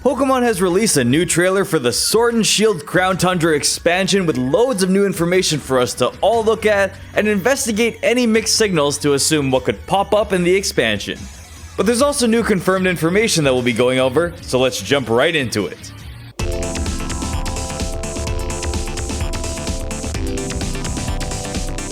Pokémon has released a new trailer for the Sword and Shield Crown Tundra Expansion with loads of new information for us to all look at and investigate any mixed signals to assume what could pop up in the expansion. But there's also new confirmed information that we'll be going over, so let's jump right into it.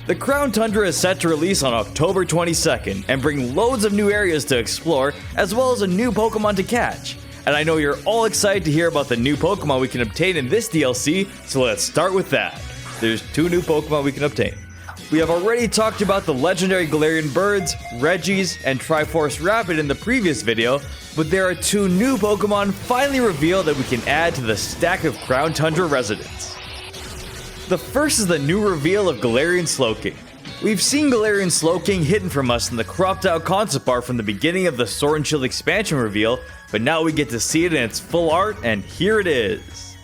The Crown Tundra is set to release on October 22nd and bring loads of new areas to explore as well as a new Pokémon to catch. And I know you're all excited to hear about the new Pokémon we can obtain in this DLC, so let's start with that. There's 2 new Pokémon we can obtain. We have already talked about the legendary Galarian birds, Regis, and Triforce Rapid in the previous video, but there are 2 new Pokémon finally revealed that we can add to the stack of Crown Tundra residents. The first is the new reveal of Galarian Slowking. We've seen Galarian Slowking hidden from us in the cropped out concept art from the beginning of the Sword and Shield expansion reveal, but now we get to see it in its full art, and here it is.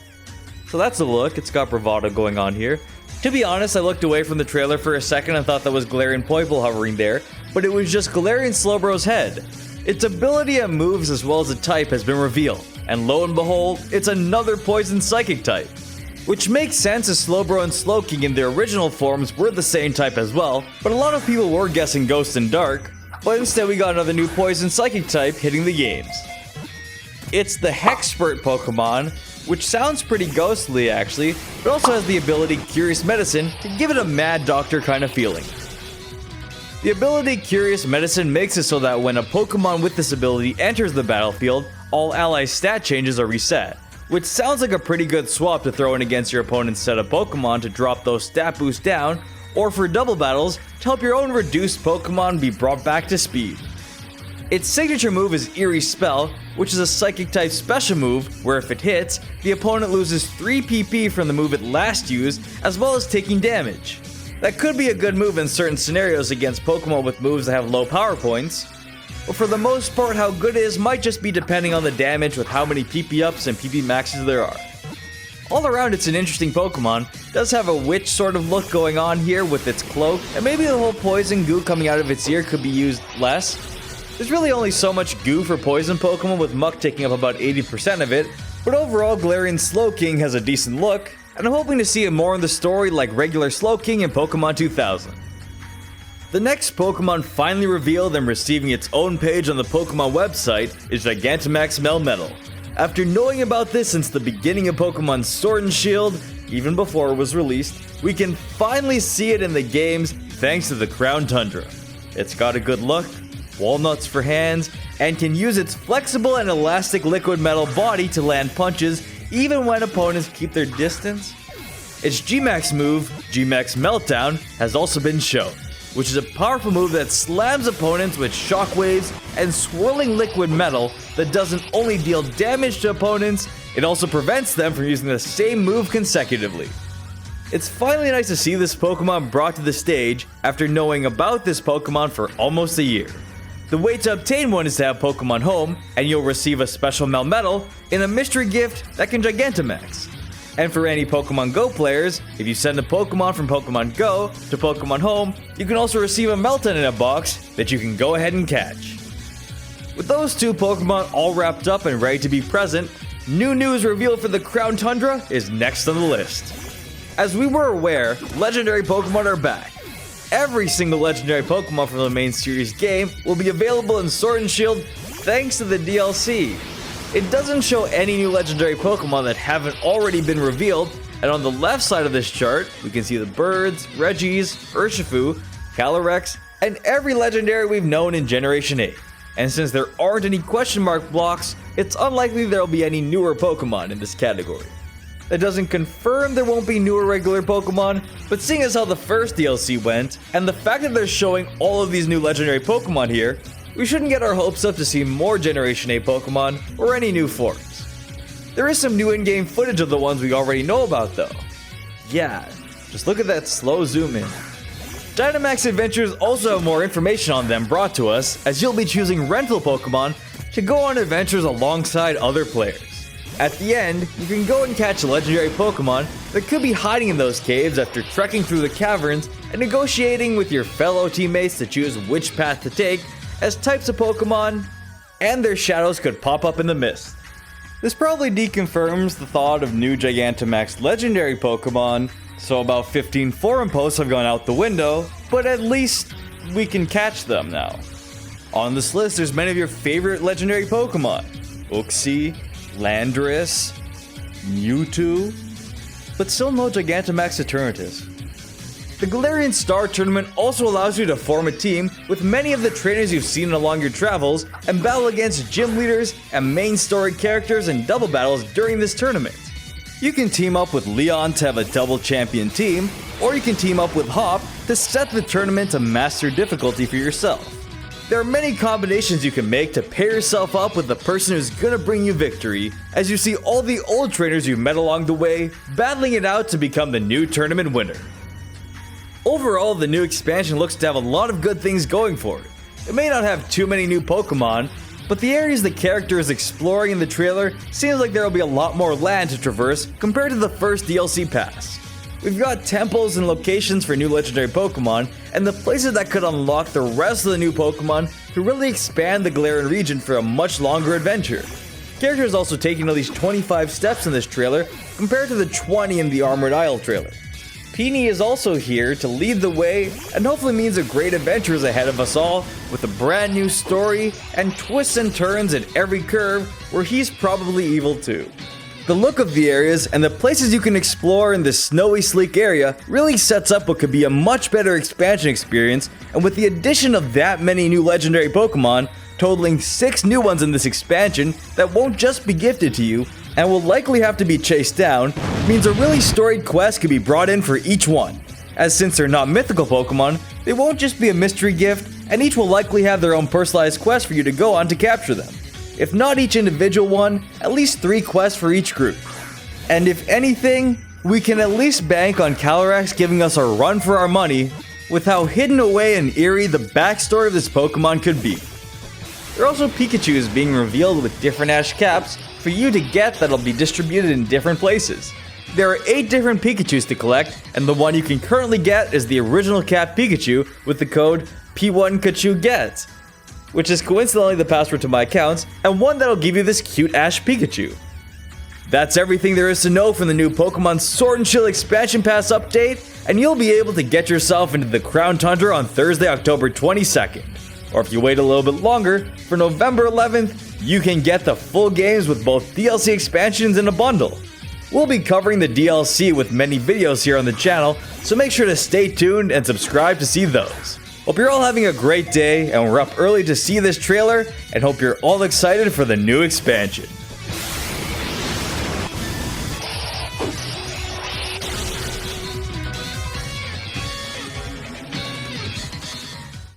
So that's a look, it's got bravado going on here. To be honest, I looked away from the trailer for a second and thought that was Galarian Poipole hovering there, but it was just Galarian Slowbro's head. Its ability and moves as well as the type has been revealed, and lo and behold, it's another Poison Psychic type. Which makes sense as Slowbro and Slowking in their original forms were the same type as well, but a lot of people were guessing Ghost and Dark, but instead we got another new Poison Psychic type hitting the games. It's the Hexpert Pokemon, which sounds pretty ghostly actually, but also has the ability Curious Medicine to give it a Mad Doctor kind of feeling. The ability Curious Medicine makes it so that when a Pokemon with this ability enters the battlefield, all ally stat changes are reset. Which sounds like a pretty good swap to throw in against your opponent's set of Pokemon to drop those stat boosts down, or for double battles to help your own reduced Pokemon be brought back to speed. Its signature move is Eerie Spell, which is a Psychic type special move where if it hits, the opponent loses 3 PP from the move it last used, as well as taking damage. That could be a good move in certain scenarios against Pokemon with moves that have low power points, but for the most part how good it is might just be depending on the damage with how many PP ups and PP maxes there are. All around it's an interesting Pokemon, it does have a witch sort of look going on here with its cloak, and maybe the whole poison goo coming out of its ear could be used less. There's really only so much goo for poison Pokemon with Muck taking up about 80% of it, but overall Galarian Slowking has a decent look, and I'm hoping to see it more in the story like regular Slowking in Pokemon 2000. The next Pokemon finally revealed and receiving its own page on the Pokemon website is Gigantamax Mel Metal. After knowing about this since the beginning of Pokemon Sword and Shield, even before it was released, we can finally see it in the games thanks to the Crown Tundra. It's got a good look, walnuts for hands, and can use its flexible and elastic liquid metal body to land punches even when opponents keep their distance. Its G-Max move, G-Max Meltdown, has also been shown, which is a powerful move that slams opponents with shockwaves and swirling liquid metal that doesn't only deal damage to opponents, it also prevents them from using the same move consecutively. It's finally nice to see this Pokemon brought to the stage after knowing about this Pokemon for almost a year. The way to obtain one is to have Pokemon Home, and you'll receive a special Melmetal in a mystery gift that can Gigantamax. And for any Pokemon Go players, if you send a Pokemon from Pokemon Go to Pokemon Home, you can also receive a Melton in a box that you can go ahead and catch. With those 2 Pokemon all wrapped up and ready to be present, new news revealed for the Crown Tundra is next on the list. As we were aware, legendary Pokemon are back. Every single legendary Pokemon from the main series game will be available in Sword and Shield thanks to the DLC. It doesn't show any new legendary Pokemon that haven't already been revealed, and on the left side of this chart, we can see the birds, Regis, Urshifu, Calyrex, and every legendary we've known in Generation 8. And since there aren't any question mark blocks, it's unlikely there'll be any newer Pokemon in this category. That doesn't confirm there won't be newer regular Pokemon, but seeing as how the first DLC went, and the fact that they're showing all of these new legendary Pokemon here, we shouldn't get our hopes up to see more Generation 8 Pokemon or any new forms. There is some new in-game footage of the ones we already know about though. Yeah, just look at that slow zoom in. Dynamax Adventures also have more information on them brought to us, as you'll be choosing rental Pokemon to go on adventures alongside other players. At the end, you can go and catch a legendary Pokemon that could be hiding in those caves after trekking through the caverns and negotiating with your fellow teammates to choose which path to take, as types of Pokemon and their shadows could pop up in the mist. This probably deconfirms the thought of new Gigantamax legendary Pokemon, so about 15 forum posts have gone out the window, but at least we can catch them now. On this list, there's many of your favorite legendary Pokemon. Uxie, Landorus, Mewtwo, but still no Gigantamax Eternatus. The Galarian Star Tournament also allows you to form a team with many of the trainers you've seen along your travels and battle against gym leaders and main story characters in double battles during this tournament. You can team up with Leon to have a double champion team, or you can team up with Hop to set the tournament to master difficulty for yourself. There are many combinations you can make to pair yourself up with the person who's gonna bring you victory, as you see all the old trainers you've met along the way battling it out to become the new tournament winner. Overall, the new expansion looks to have a lot of good things going for it. It may not have too many new Pokemon, but the areas the character is exploring in the trailer seems like there will be a lot more land to traverse compared to the first DLC pass. We've got temples and locations for new legendary Pokemon, and the places that could unlock the rest of the new Pokemon to really expand the Galarian region for a much longer adventure. The character is also taking at least 25 steps in this trailer compared to the 20 in the Armored Isle trailer. Peony is also here to lead the way and hopefully means a great adventure is ahead of us all with a brand new story and twists and turns at every curve where he's probably evil too. The look of the areas and the places you can explore in this snowy sleek area really sets up what could be a much better expansion experience, and with the addition of that many new legendary Pokemon, totaling 6 new ones in this expansion that won't just be gifted to you and will likely have to be chased down, means a really storied quest could be brought in for each one. As since they're not mythical Pokemon, they won't just be a mystery gift, and each will likely have their own personalized quest for you to go on to capture them. If not each individual one, at least 3 quests for each group. And if anything, we can at least bank on Calyrex giving us a run for our money with how hidden away and eerie the backstory of this Pokemon could be. There are also Pikachus being revealed with different ash caps for you to get that'll be distributed in different places. There are 8 different Pikachus to collect, and the one you can currently get is the original cap Pikachu with the code P1KachuGet, which is coincidentally the password to my accounts, and one that'll give you this cute Ash Pikachu. That's everything there is to know from the new Pokemon Sword and Shield Expansion Pass update, and you'll be able to get yourself into the Crown Tundra on Thursday, October 22nd. Or if you wait a little bit longer, for November 11th, you can get the full games with both DLC expansions in a bundle. We'll be covering the DLC with many videos here on the channel, so make sure to stay tuned and subscribe to see those. Hope you're all having a great day, and we're up early to see this trailer, and hope you're all excited for the new expansion.